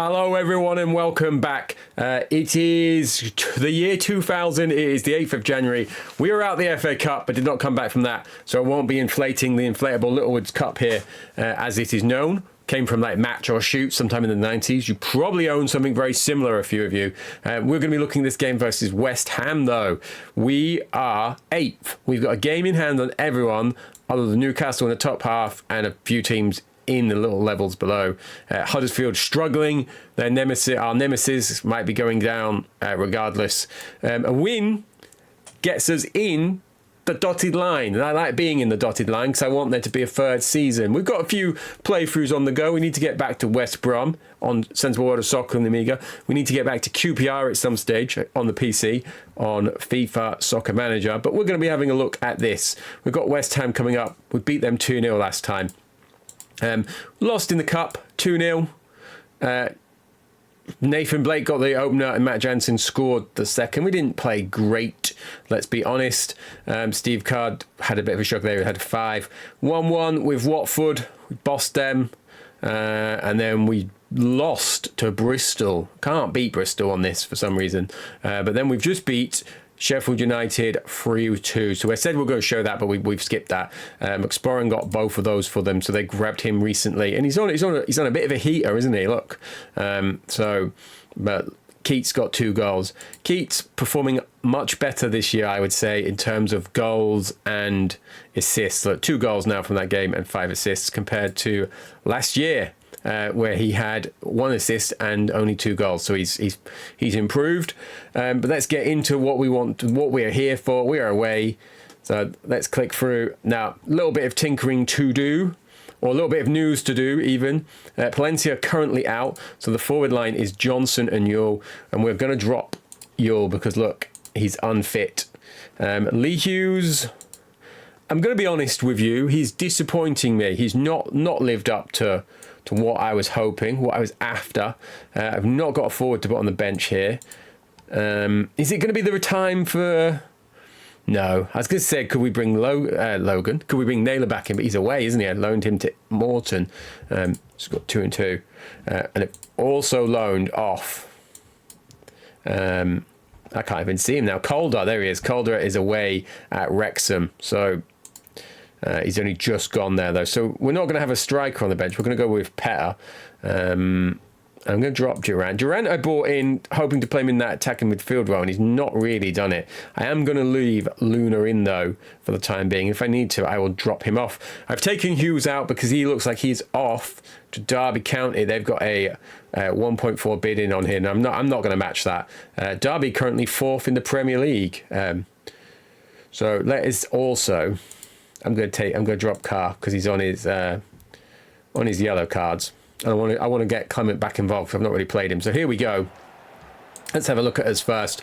Hello everyone and welcome back. It is the year 2000, it is the 8th of January. We were out the FA Cup but did not come back from that, so I won't be inflating the inflatable Littlewoods Cup here as it is known. Came from like Match or Shoot sometime in the 90s. You probably own something very similar, a few of you. We're going to be looking at this game versus West Ham though. We are 8th. We've got a game in hand on everyone other than Newcastle in the top half and a few teams in the little levels below. Huddersfield struggling. Their nemesis, our nemesis, might be going down regardless. A win gets us in the dotted line, and I like being in the dotted line because I want there to be a third season. We've got a few playthroughs on the go. We need to get back to West Brom on Sensible World of Soccer and the Amiga. We need to get back to QPR at some stage on the PC on FIFA Soccer Manager, but we're going to be having a look at this. We've got West Ham coming up. We beat them 2-0 last time. Lost in the cup 2-0. Nathan Blake got the opener and Matt Jansen scored the second. We didn't play great, let's be honest. Steve Card had a bit of a shock there. We had 5-1 with Watford. We bossed them. And then we lost to Bristol. Can't beat Bristol on this for some reason. But then we've just beat Sheffield United 3-2. So I said we're going to show that, but we've skipped that. McSporran got both of those for them, so they grabbed him recently, and he's on a bit of a heater, isn't he? Look, but Keats got 2 goals. Keats performing much better this year, I would say, in terms of goals and assists. Look, 2 goals now from that game and 5 assists compared to last year, where he had 1 assist and only 2 goals. So he's improved. But let's get into what we want, what we are here for. We are away. So let's click through. Now, a little bit of tinkering to do, or a little bit of news to do even. Palencia currently out. So the forward line is Johnson and Yule. And we're going to drop Yule because, look, he's unfit. Lee Hughes, I'm going to be honest with you. He's disappointing me. He's not lived up to what I was hoping, what I was after. I've not got a forward to put on the bench here. Is it going to be the time for... No. I was going to say, could we bring Logan? Could we bring Naylor back in? But he's away, isn't he? I loaned him to Morton. He's got 2 and 2. And it also loaned off. I can't even see him now. Calder, there he is. Calder is away at Wrexham. So... he's only just gone there, though. So we're not going to have a striker on the bench. We're going to go with Petter. I'm going to drop Durant. Durant I bought in hoping to play him in that attacking midfield role, and he's not really done it. I am going to leave Luna in, though, for the time being. If I need to, I will drop him off. I've taken Hughes out because he looks like he's off to Derby County. They've got a 1.4 bid in on him. I'm not going to match that. Derby currently 4th in the Premier League. So let us also... I'm going to drop Carr because he's on his yellow cards. And I want to get Clement back involved because I've not really played him. So here we go. Let's have a look at us first.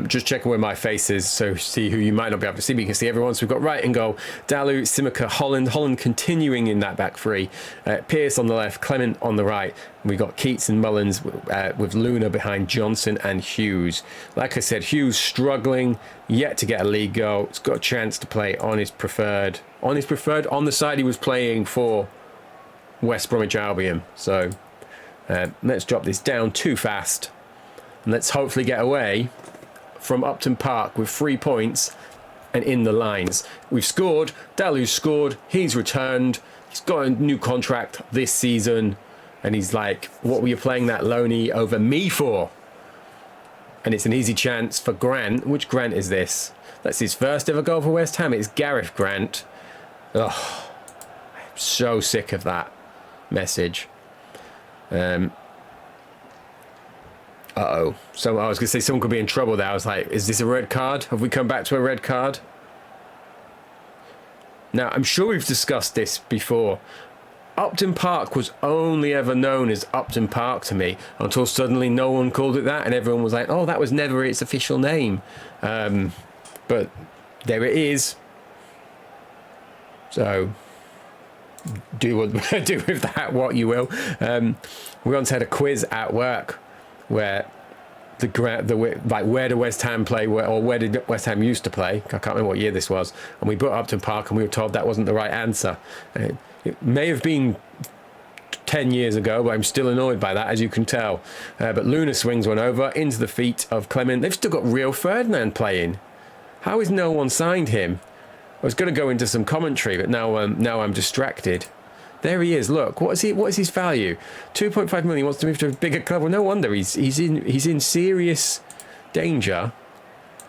Just checking where my face is, so see who you might not be able to see. But you can see everyone. So we've got right in goal, Dalu, Simica, Holland continuing in that back three. Pearce on the left, Clement on the right. We've got Keats and Mullins with Luna behind Johnson and Hughes. Like I said, Hughes struggling, yet to get a league goal. He's got a chance to play on his preferred. On the side he was playing for West Bromwich Albion. So let's drop this down too fast. And let's hopefully get away from Upton Park with 3 points and in the lines. We've scored. Dalu's scored. He's returned. He's got a new contract this season. And he's like, what were you playing that loanee over me for? And it's an easy chance for Grant. Which Grant is this? That's his first ever goal for West Ham. It's Gareth Grant. Ugh. I'm so sick of that message. Uh-oh. So I was going to say someone could be in trouble there. I was like, is this a red card? Have we come back to a red card? Now, I'm sure we've discussed this before. Upton Park was only ever known as Upton Park to me until suddenly no one called it that and everyone was like, oh, that was never its official name. But there it is. So do with that what you will. We once had a quiz at work where where did West Ham play, where did West Ham used to play? I can't remember what year this was, and we put Upton Park, and we were told that wasn't the right answer. It may have been 10 years ago, but I'm still annoyed by that, as you can tell. But Luna swings one over into the feet of Clement. They've still got Rio Ferdinand playing. How has no one signed him? I was going to go into some commentary, but now I'm distracted. There he is. Look, what is his value? 2.5 million. He wants to move to a bigger club. Well, no wonder he's in serious danger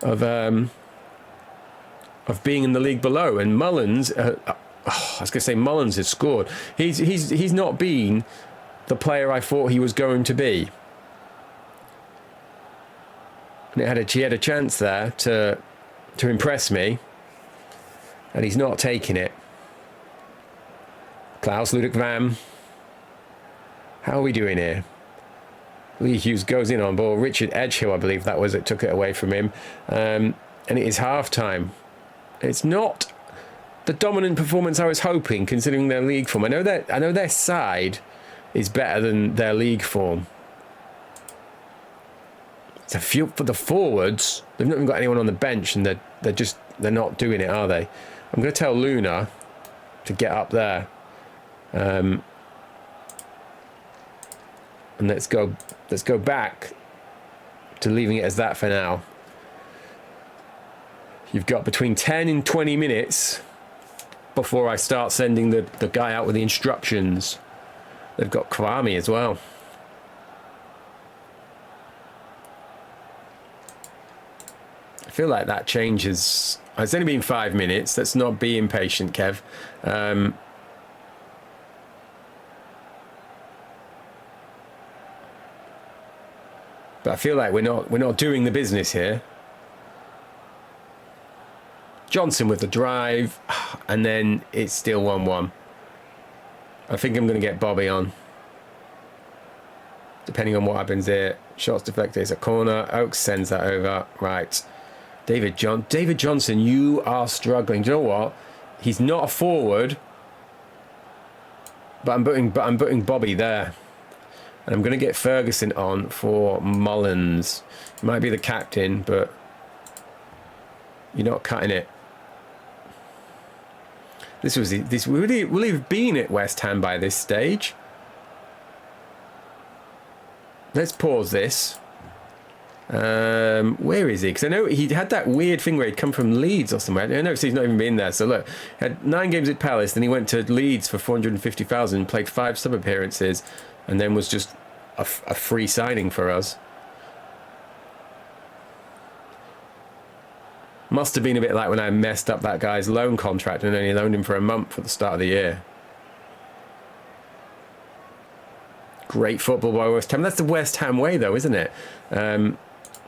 of being in the league below. And Mullins, I was going to say Mullins has scored. He's not been the player I thought he was going to be. And he had a chance there to impress me, and he's not taking it. Klaus Ludwig Vam. How are we doing here? Lee Hughes goes in on ball. Richard Edgehill, I believe that was it, took it away from him. And it is half-time. It's not the dominant performance I was hoping, considering their league form. I know their side is better than their league form. It's a few for the forwards. They've not even got anyone on the bench, and they're not doing it, are they? I'm going to tell Luna to get up there. And let's go back to leaving it as that for now. You've got between 10 and 20 minutes before I start sending the guy out with the instructions. They've got Kwame as well. I feel like that changes. It's only been 5 minutes. Let's not be impatient, Kev. But I feel like we're not doing the business here. Johnson with the drive, and then it's still 1-1. I think I'm going to get Bobby on, depending on what happens here. Shots deflected. It's a corner. Oakes sends that over. Right. David Johnson, you are struggling. Do you know what? He's not a forward, but I'm putting Bobby there. And I'm going to get Ferguson on for Mullins. He might be the captain, but you're not cutting it. Will he have been at West Ham by this stage? Let's pause this. Where is he? Because I know he had that weird thing where he'd come from Leeds or somewhere. I know he's not even been there. So look, he had 9 games at Palace, then he went to Leeds for 450,000, played 5 sub appearances, and then was just a free signing for us. Must have been a bit like when I messed up that guy's loan contract and only loaned him for a month at the start of the year. Great football by West Ham. That's the West Ham way, though, isn't it?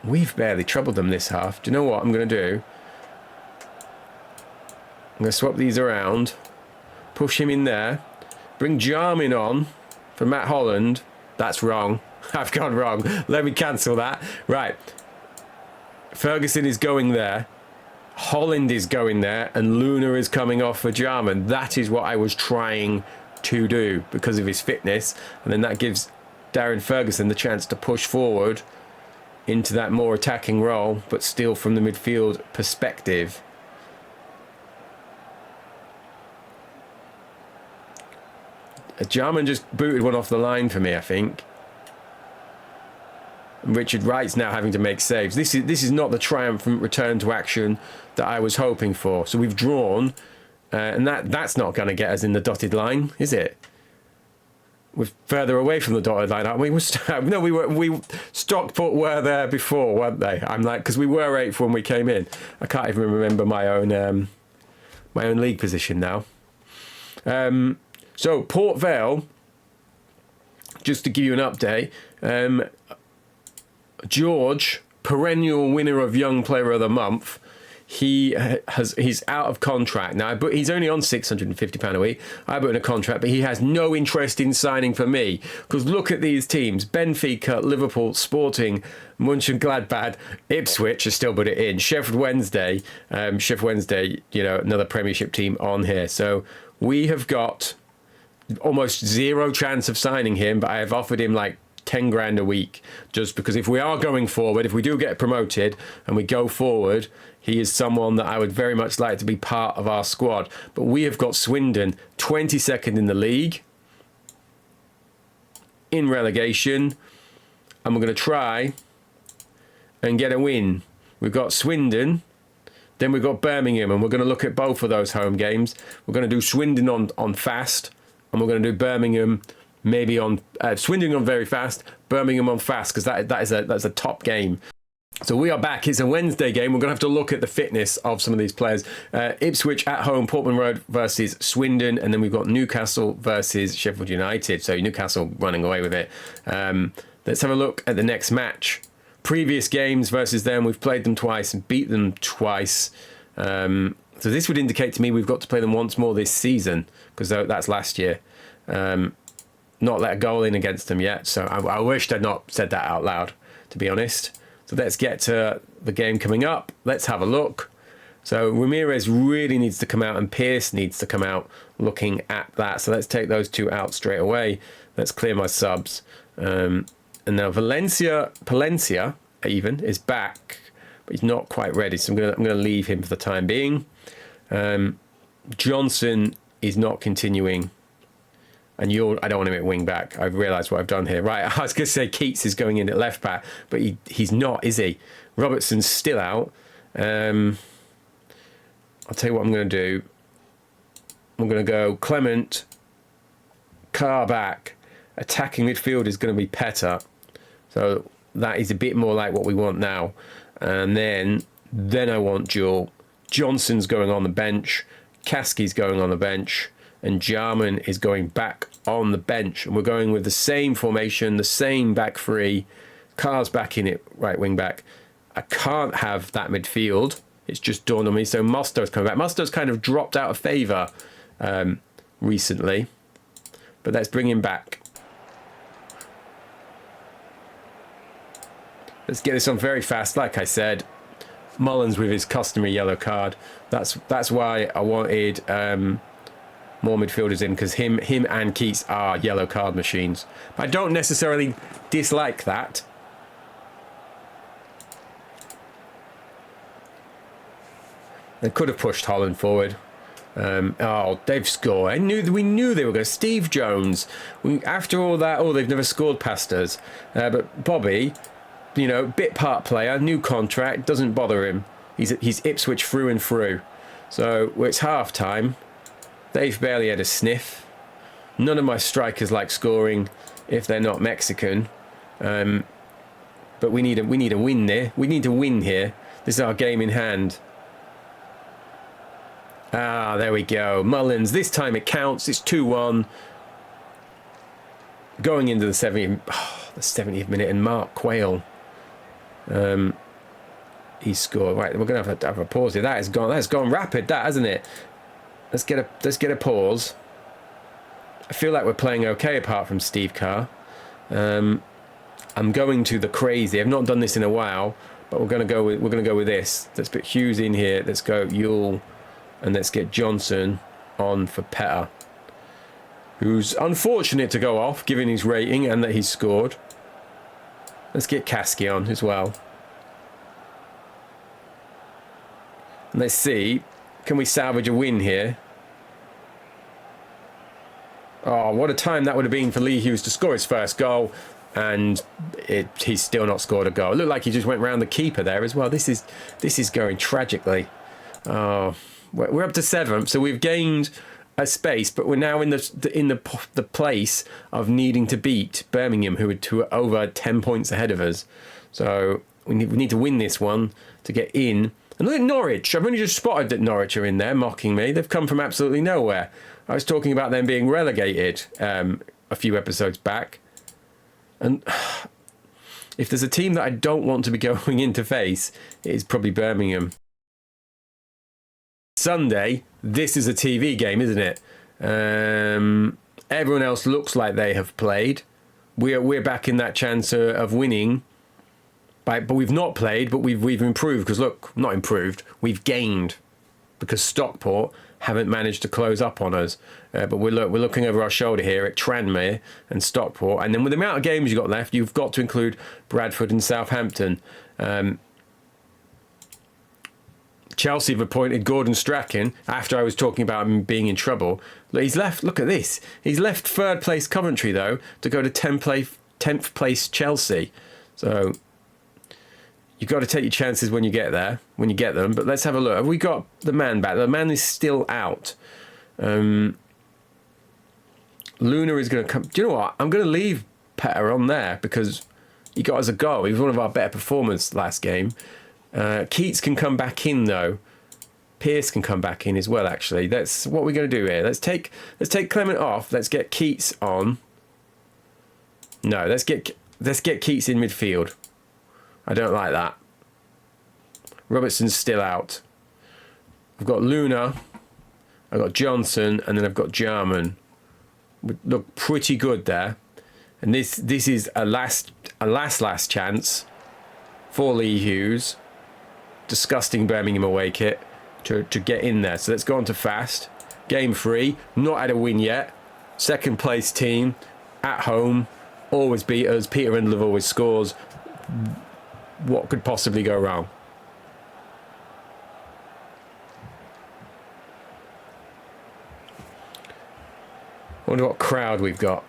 We've barely troubled them this half. Do you know what I'm going to do? I'm going to swap these around. Push him in there. Bring Jarmin on for Matt Holland. That's wrong. I've gone wrong. Let me cancel that. Right. Ferguson is going there. Holland is going there. And Luna is coming off for Jarman. That is what I was trying to do because of his fitness. And then that gives Darren Ferguson the chance to push forward into that more attacking role, but still from the midfield perspective. Jarman just booted one off the line for me, I think. And Richard Wright's now having to make saves. This is not the triumphant return to action that I was hoping for. So we've drawn, and that's not going to get us in the dotted line, is it? We're further away from the dotted line, aren't we? No, we Stockport were there before, weren't they? I'm like, because we were 8th when we came in. I can't even remember my own league position now. So Port Vale, just to give you an update, George, perennial winner of Young Player of the Month, he's out of contract now, but he's only on £650 a week. I put in a contract, but he has no interest in signing for me. Because look at these teams: Benfica, Liverpool, Sporting, Mönchengladbach, Ipswich has still put it in. Sheffield Wednesday, another Premiership team on here. So we have got almost zero chance of signing him, but I have offered him like 10 grand a week, just because if we are going forward, if we do get promoted and we go forward, he is someone that I would very much like to be part of our squad. But we have got Swindon 22nd in the league. in relegation, and we're going to try and get a win. We've got Swindon, then we've got Birmingham, and we're going to look at both of those home games. We're going to do Swindon on fast, and we're going to do Birmingham maybe on Swindon on very fast, Birmingham on fast, because that's a top game. So we are back. It's a Wednesday game. We're going to have to look at the fitness of some of these players. Ipswich at home, Portman Road versus Swindon, and then we've got Newcastle versus Sheffield United. So Newcastle running away with it. Let's have a look at the next match. Previous games versus them, we've played them twice and beat them twice. So this would indicate to me we've got to play them once more this season, because that's last year. Not let a goal in against them yet. So I wished I'd not said that out loud, to be honest. So let's get to the game coming up. Let's have a look. So Ramirez really needs to come out, and Pearce needs to come out looking at that. So let's take those two out straight away. Let's clear my subs. And now Palencia even is back, but he's not quite ready. So I'm gonna leave him for the time being. Johnson is not continuing. And I don't want him at wing back. I've realised what I've done here. Right, I was going to say Keats is going in at left back, but he's not, is he? Robertson's still out. I'll tell you what I'm going to do. I'm going to go Clement, Carr back. Attacking midfield is going to be Petter. So that is a bit more like what we want now. And then I want Jewel. Johnson's going on the bench. Kaski's going on the bench. And Jarman is going back on the bench. And we're going with the same formation, the same back three. Carr's back in it, right wing back. I can't have that midfield. It's just dawned on me. So Musto's coming back. Musto's kind of dropped out of favour recently. But let's bring him back. Let's get this on very fast. Like I said, Mullins with his customary yellow card. That's why I wanted... more midfielders in, because him and Keats are yellow card machines. But I don't necessarily dislike that. They could have pushed Holland forward. They've scored. We knew they were going. Steve Jones. After all that, they've never scored past us. But Bobby, bit part player, new contract, doesn't bother him. He's Ipswich through and through. So it's half time. They've barely had a sniff. None of my strikers like scoring if they're not Mexican. But we need a win there. We need to win here. This is our game in hand. There we go. Mullins. This time it counts. It's 2-1. Going into the 70th minute, and Mark Quayle. He scored. Right, we're going to have a pause here. That's gone rapid, hasn't it? Let's get a pause. I feel like we're playing okay apart from Steve Carr. I'm going to the crazy. I've not done this in a while, but we're going to go with this. Let's put Hughes in here. Let's go Yule, and let's get Johnson on for Petter, who's unfortunate to go off given his rating and that he's scored. Let's get Kaski on as well. And let's see, can we salvage a win here? Oh, what a time that would have been for Lee Hughes to score his first goal, and he's still not scored a goal. It looked like he just went round the keeper there as well. This is going tragically. Oh, we're up to 7th, so we've gained a space, but we're now in the place of needing to beat Birmingham, who are over 10 points ahead of us. So we need to win this one to get in. And look at Norwich. I've only just spotted that Norwich are in there mocking me. They've come from absolutely nowhere. I was talking about them being relegated a few episodes back. And if there's a team that I don't want to be going in to face, it is probably Birmingham. Sunday, this is a TV game, isn't it? Everyone else looks like they have played. We're back in that chance of winning. But we've not played, but we've improved. Because look, not improved, we've gained. Because Stockport haven't managed to close up on us. But we're looking over our shoulder here at Tranmere and Stockport. And then with the amount of games you've got left, you've got to include Bradford and Southampton. Chelsea have appointed Gordon Strachan after I was talking about him being in trouble. He's left, look at this. He's left third place Coventry, though, to go to 10th place Chelsea. So you've got to take your chances when you get there, when you get them. But let's have a look. Have we got the man back? The man is still out. Luna is going to come. Do you know what? I'm going to leave Petter on there because he got us a goal. He was one of our better performers last game. Keats can come back in though. Pearce can come back in as well. Actually, that's what we're going to do here. Let's take Clement off. Let's get Keats on. No, let's get Keats in midfield. I don't like that. Robertson's still out. I've got Luna. I've got Johnson, and then I've got Jarman. We look pretty good there. And this is a last chance for Lee Hughes. Disgusting Birmingham away kit to get in there. So let's go on to fast. Game 3. Not had a win yet. Second place team at home. Always beat us. Peter Rindlove always scores. What could possibly go wrong? Wonder what crowd we've got.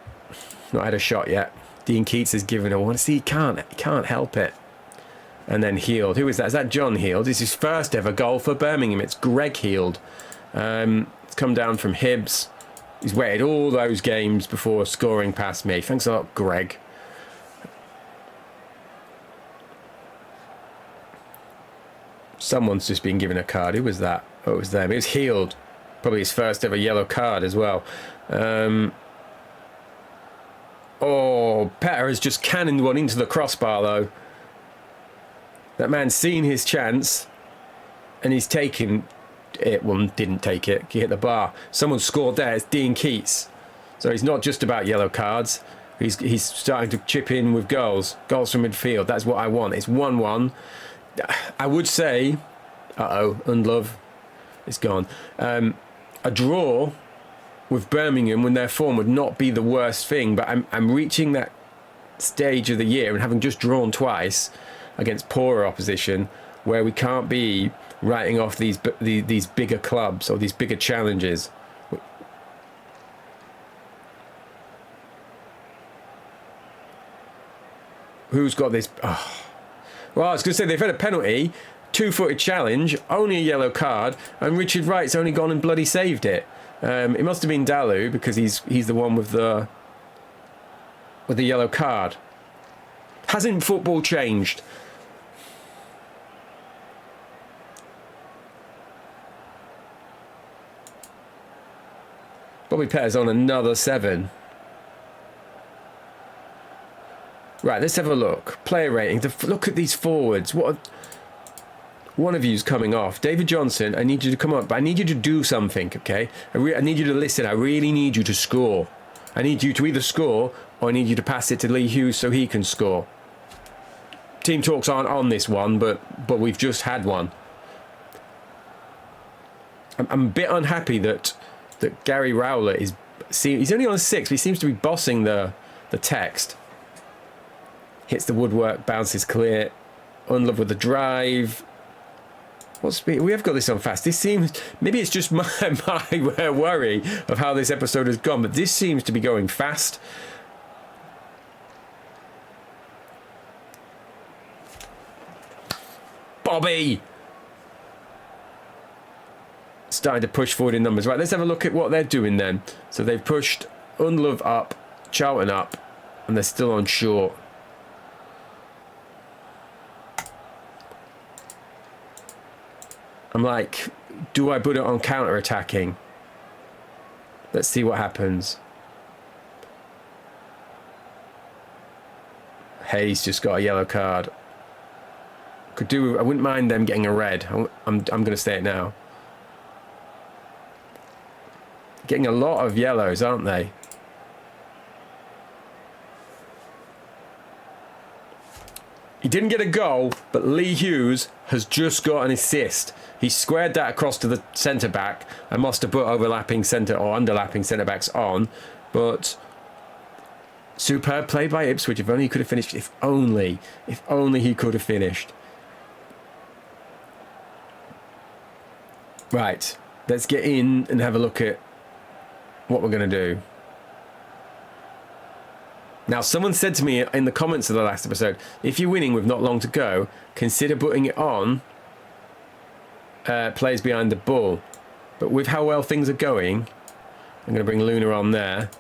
Not had a shot yet. Dean Keats is giving a one. See, he can't help it. And then Heald. Who is that? Is that John Heald? This is his first ever goal for Birmingham. It's Greg Heald. It's come down from Hibs. He's waited all those games before scoring past me. Thanks a lot, Greg. Someone's just been given a card. Who was that? Oh, it was them. It was Heald. Probably his first ever yellow card as well. Oh, Petter has just cannoned one into the crossbar, though. That man's seen his chance, and he's taken it. Well, didn't take it. He hit the bar. Someone scored there. It's Dean Keats. So he's not just about yellow cards. He's starting to chip in with goals. Goals from midfield. That's what I want. It's 1-1. I would say... Uh-oh, Undlove. It's gone. A draw with Birmingham when their form would not be the worst thing, but I'm reaching that stage of the year and having just drawn twice against poorer opposition where we can't be writing off these bigger clubs or these bigger challenges. Who's got this? Oh. Well, I was going to say they've had a penalty, 2-footed challenge, only a yellow card, and Richard Wright's only gone and bloody saved it. It must have been Dalu because he's the one with the yellow card. Hasn't football changed? Bobby Petter's on another 7. Right, let's have a look. Player rating. Look at these forwards. One of you's coming off. David Johnson, I need you to come up. I need you to do something, okay? I need you to listen. I really need you to score. I need you to either score or I need you to pass it to Lee Hughes so he can score. Team talks aren't on this one, but we've just had one. I'm a bit unhappy that Gary Rowler he's only on 6, but he seems to be bossing the text. Hits the woodwork, bounces clear. Unlove with the drive. We have got this on fast. This seems... Maybe it's just my worry of how this episode has gone, but this seems to be going fast. Bobby! Starting to push forward in numbers. Right, let's have a look at what they're doing then. So they've pushed Unlove up, Charlton up, and they're still on short. I'm like, do I put it on counter-attacking? Let's see what happens. Hayes just got a yellow card. I wouldn't mind them getting a red. I'm going to say it now. Getting a lot of yellows, aren't they? He didn't get a goal, but Lee Hughes has just got an assist. He squared that across to the centre-back. I must have put overlapping centre or underlapping centre-backs on. But superb play by Ipswich. If only he could have finished. If only he could have finished. Right, let's get in and have a look at what we're going to do. Now, someone said to me in the comments of the last episode, if you're winning with not long to go, consider putting it on players behind the ball. But with how well things are going, I'm going to bring Luna on there.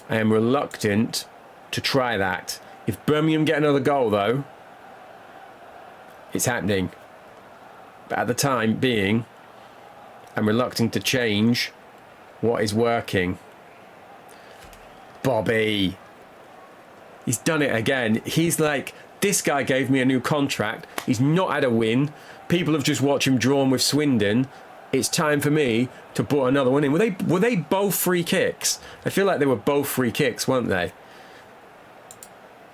I am reluctant to try that. If Birmingham get another goal, though, it's happening. But at the time being, I'm reluctant to change what is working. Bobby. He's done it again. He's like, this guy gave me a new contract. He's not had a win. People have just watched him drawn with Swindon. It's time for me to put another one in. Were they both free kicks? I feel like they were both free kicks, weren't they?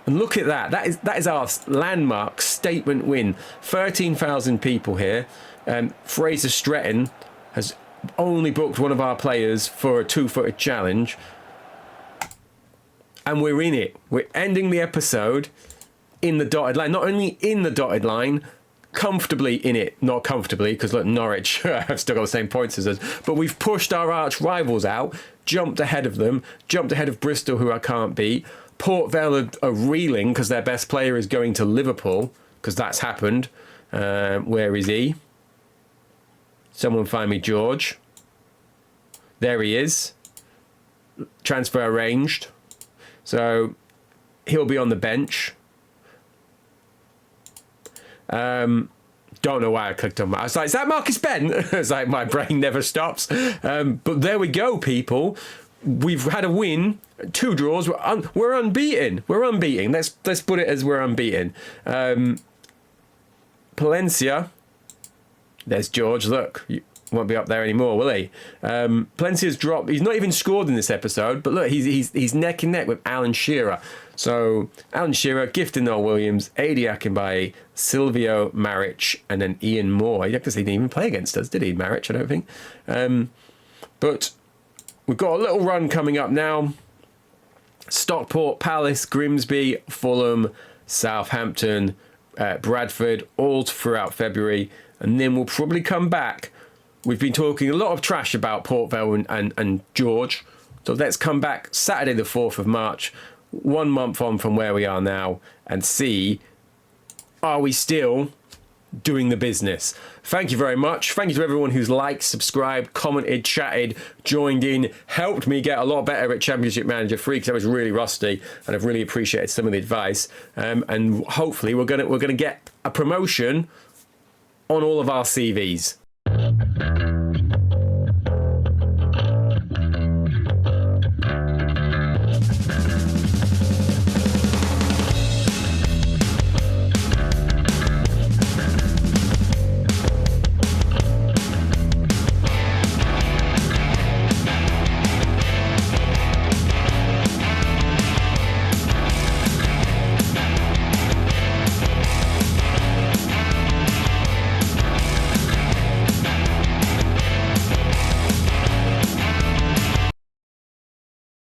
And look at that. That is our landmark statement win. 13,000 people here. Fraser Stretton has only booked one of our players for a 2-footed challenge. And we're in it. We're ending the episode in the dotted line. Not only in the dotted line, comfortably in it. Not comfortably, because look, Norwich have still got the same points as us. But we've pushed our arch rivals out, jumped ahead of them, jumped ahead of Bristol, who I can't beat. Port Vale are reeling because their best player is going to Liverpool, because that's happened. Where is he? Someone find me George. There he is. Transfer arranged. So he'll be on the bench. Don't know why I clicked on that. I was like, is that Marcus Ben? It's like my brain never stops. But there we go, people. We've had a win, 2 draws. We're unbeaten. We're unbeaten. Let's put it as we're unbeaten. Palencia. There's George. Look, you won't be up there anymore, will he? Palencia's dropped. He's not even scored in this episode, but look, he's neck and neck with Alan Shearer. So Alan Shearer, Gifton Noel Williams, Adi Akinbaye, Silvio Maric, and then Ian Moore. He didn't even play against us, did he, Maric? I don't think. But we've got a little run coming up now. Stockport, Palace, Grimsby, Fulham, Southampton, Bradford, all throughout February. And then we'll probably come back. We've been talking a lot of trash about Port Vale and George. So let's come back Saturday the 4th of March, 1 month on from where we are now, and see, are we still doing the business? Thank you very much. Thank you to everyone who's liked, subscribed, commented, chatted, joined in, helped me get a lot better at Championship Manager 3 because I was really rusty, and I've really appreciated some of the advice. And hopefully we're gonna get a promotion on all of our CVs.